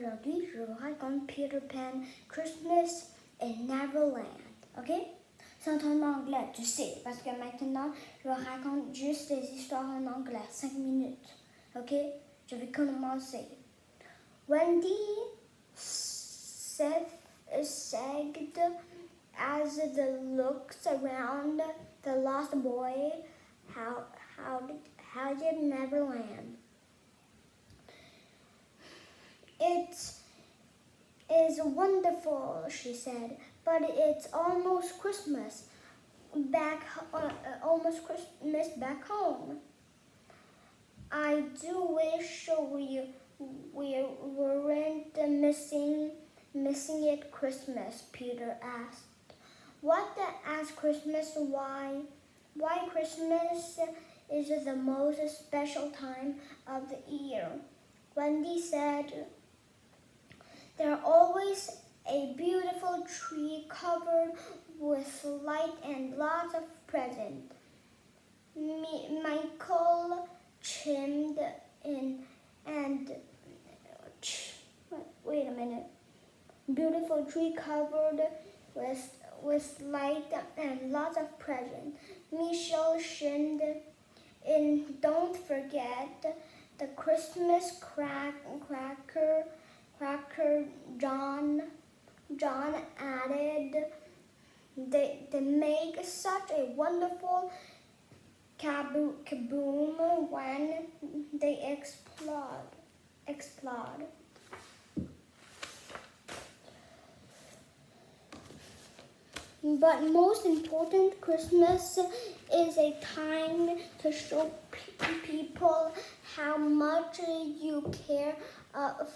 Aujourd'hui, je vous raconte Peter Pan Christmas in Neverland. OK? C'est en anglais, tu sais, parce que maintenant, je vous raconte juste des histoires en anglais, 5 minutes. OK? Je vais commencer. Wendy said as the looks around the lost boy, how did Neverland? It is wonderful, she said, but it's almost Christmas back home. I do wish we weren't missing it Christmas, Peter asked. What? Asked Christmas. Why? Why Christmas is the most special time of the year? Wendy said, there's always a beautiful tree covered with light and lots of presents. Michael chimed in and wait a minute. Beautiful tree covered with light and lots of presents. Michelle chimed in. Don't forget the Christmas cracker. John added. They make such a wonderful kaboom when they explode. But most important, Christmas is a time to show people how much you care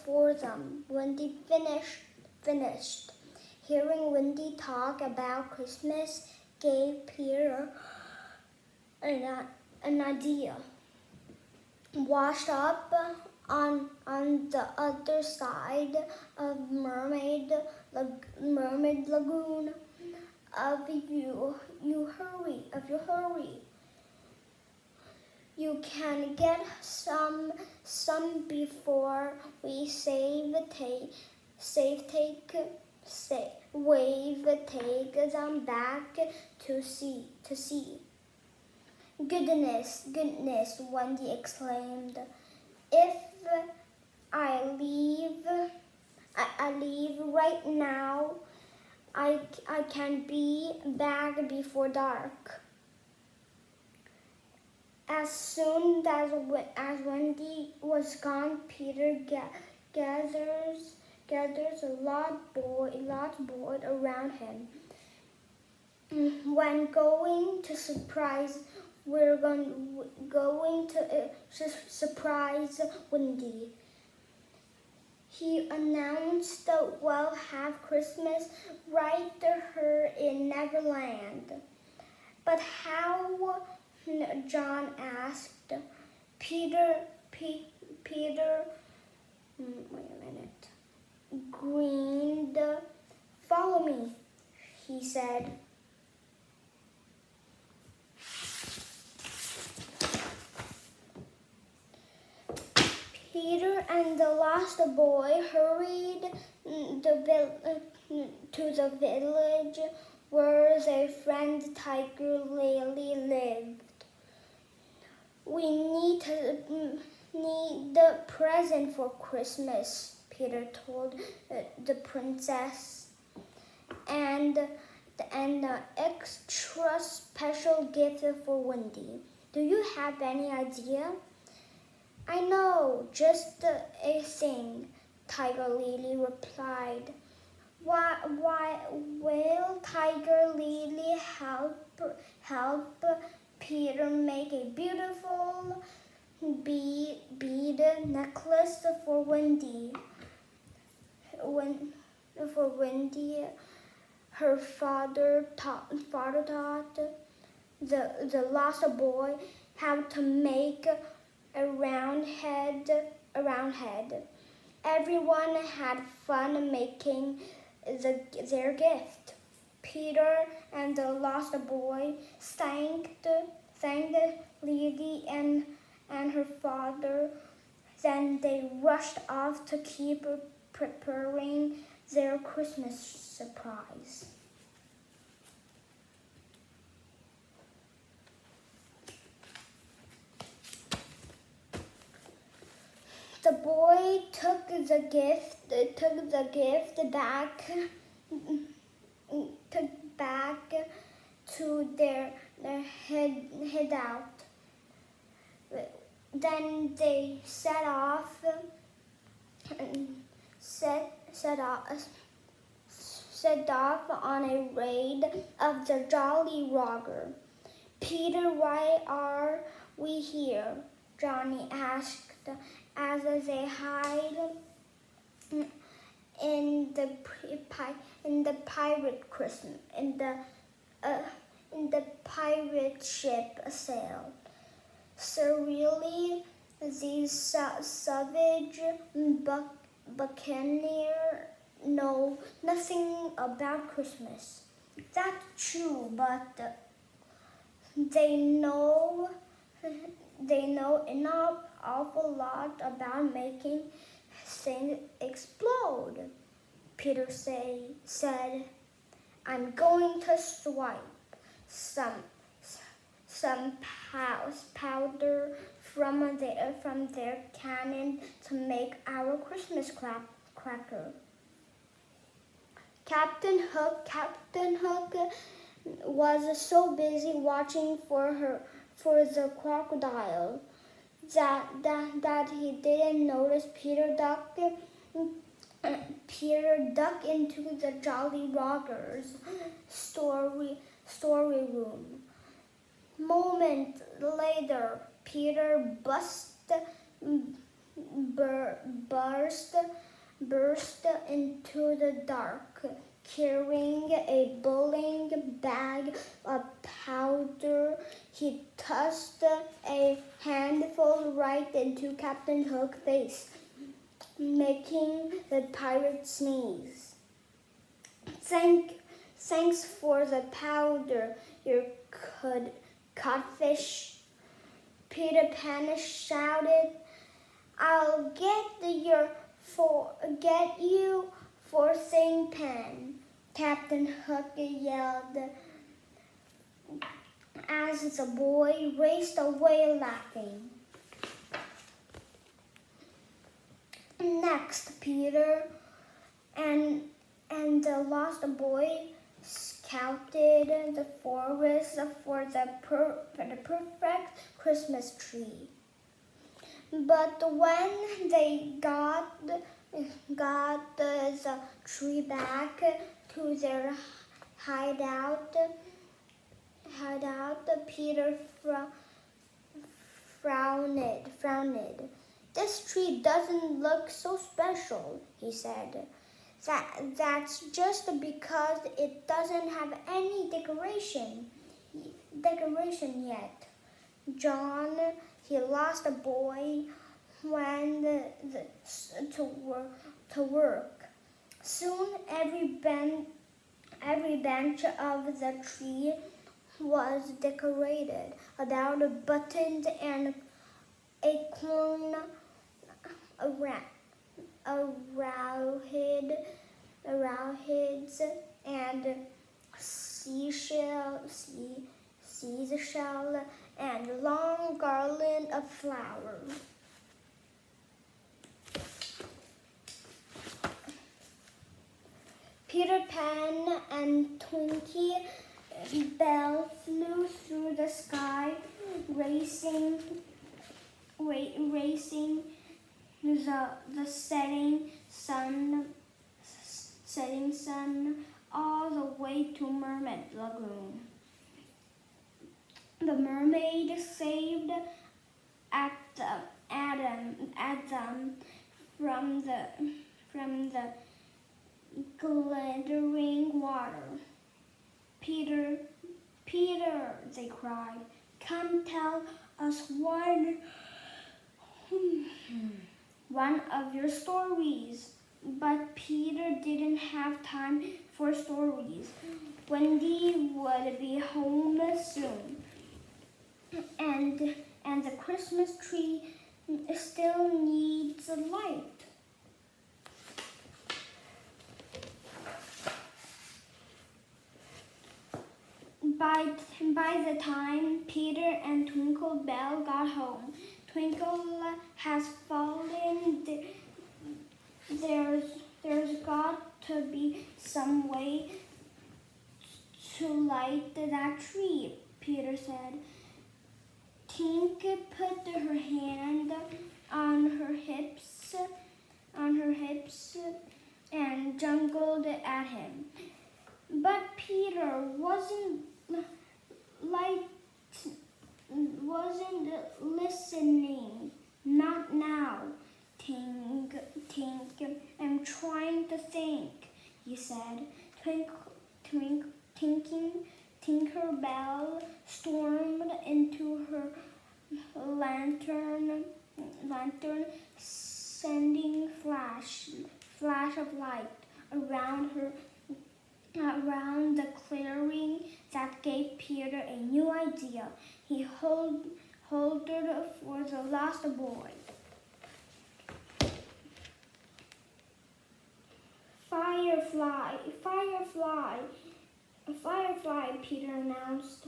for them. Wendy finished. Hearing Wendy talk about Christmas gave Peter an idea. Washed up on the other side of Mermaid Lagoon. Of you hurry. You can get some before we take them back to sea. Goodness, Wendy exclaimed. If I leave right now, I can be back before dark. As soon as Wendy was gone, Peter gathers a lot board around him. When we're going to surprise Wendy. He announced we'll have Christmas right here in Neverland. But how? John asked. Peter, wait a minute, grinned. Follow me, he said. Peter and the lost boy hurried to the village where their friend Tiger Lily lived. We need the present for Christmas, Peter told the princess, and an extra special gift for Wendy. Do you have any idea? I know, just a thing, Tiger Lily replied. Why will Tiger Lily help Peter make a beautiful bead necklace for Wendy? For Wendy, her father taught the lost boy how to make a round head. Everyone had fun making their gift. Peter and the lost boy thanked Lily and her father. Then they rushed off to keep preparing their Christmas surprise. The boy took the gift back to their hideout. Then they set off on a raid of the Jolly Roger. Peter, why are we here? Johnny asked as they hide in the pirate ship sail. So really, these savage buccaneers know nothing about Christmas. That's true, but they know an awful lot about making things explode. Peter said, I'm going to swipe some powder from their cannon to make our Christmas cracker. Captain Hook was so busy watching for the crocodile that he didn't notice Peter duck into the Jolly Roger's storeroom. Moment later, Peter burst into the dark, carrying a bowling bag of powder. He tossed a handful right into Captain Hook's face, making the pirate sneeze. Thanks for the powder, you codfish, Peter Pan shouted. I'll get you for Thing Pan, Captain Hook yelled as the boy raced away laughing. Next, Peter and the lost boy scouted the forest for the perfect Christmas tree. But when they got the tree back to their hideout, Peter frowned. This tree doesn't look so special, he said. That's just because it doesn't have any decoration yet. John, he lost a boy, went to work. Soon every bench of the tree was decorated, about buttons and acorn, arrowheads, and seashell, and long garland of flowers. Peter Pan and Twinkie Bell flew through the sky, racing the setting sun all the way to Mermaid Lagoon. The mermaid saved at them from the glittering water. Peter, they cried, come tell us one of your stories. But Peter didn't have time for stories. Wendy would be home soon, and the Christmas tree still needs light. By the time Peter and Twinkle Bell got home, Twinkle has fallen. There's got to be some way to light that tree, Peter said. Tink put her hand on her hips and jungled at him. But Peter wasn't listening. Not now, Tink. I'm trying to think, he said. Tinkerbell stormed into her lantern, sending flash of light around the clearing that gave Peter a new idea. He held it for the lost boy. Firefly, Peter announced.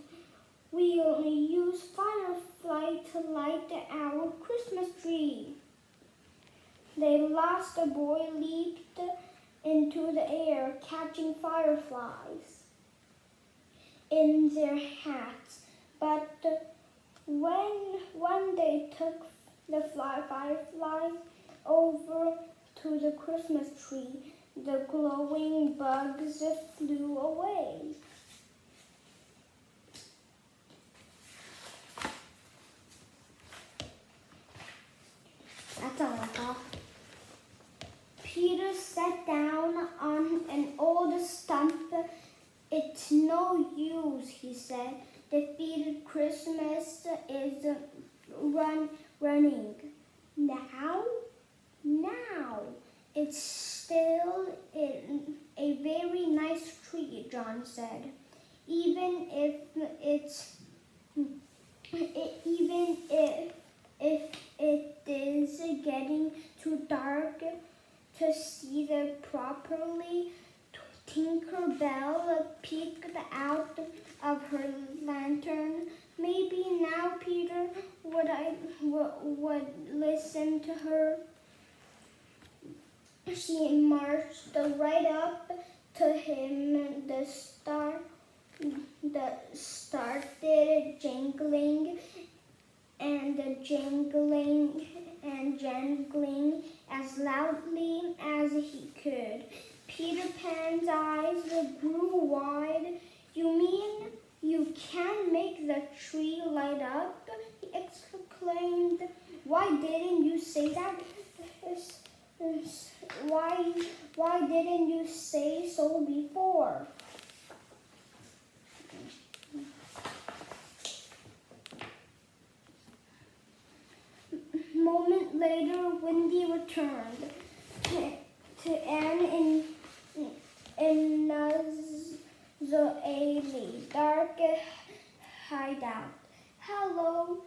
We only use firefly to light our Christmas tree. The lost boy leaped into the air, catching fireflies in their hats. But when they took the fireflies over to the Christmas tree, the glowing bugs flew away. That's all. Peter sat down on an old stump. It's no use, he said. Defeated Christmas is running. Now? It's still a very nice tree, John said. Even if it is getting too dark to see them properly. Tinkerbell peeked out of her lantern. Maybe now Peter would listen to her. She marched right up to him. The started jangling and jangling as loudly as he could. Peter Pan's eyes grew wide. You mean you can make the tree light up? He exclaimed. Why didn't you say that? Why didn't you say so before? A moment later, Wendy returned to Anne in the dark hideout. Hello,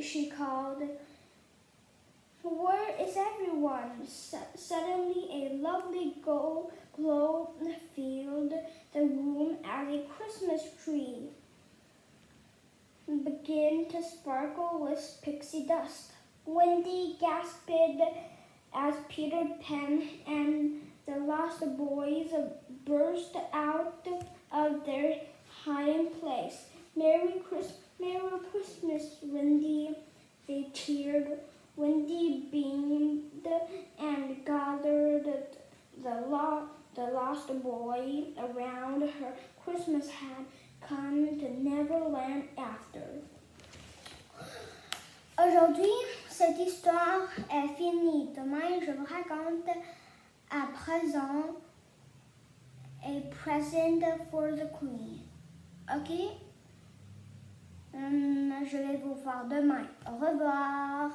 she called. Where is everyone? Suddenly, a lovely glow filled the room as a Christmas tree began to sparkle with pixie dust. Wendy gasped as Peter Pan and the lost boys burst out of their hiding place. Merry Christmas, Wendy, they cheered. Wendy beamed and gathered the lost boy around her. Christmas had come to Neverland after. Aujourd'hui, cette histoire est finie. Demain, je vous raconte à présent a present for the Queen. Ok? Je vais vous voir demain. Au revoir.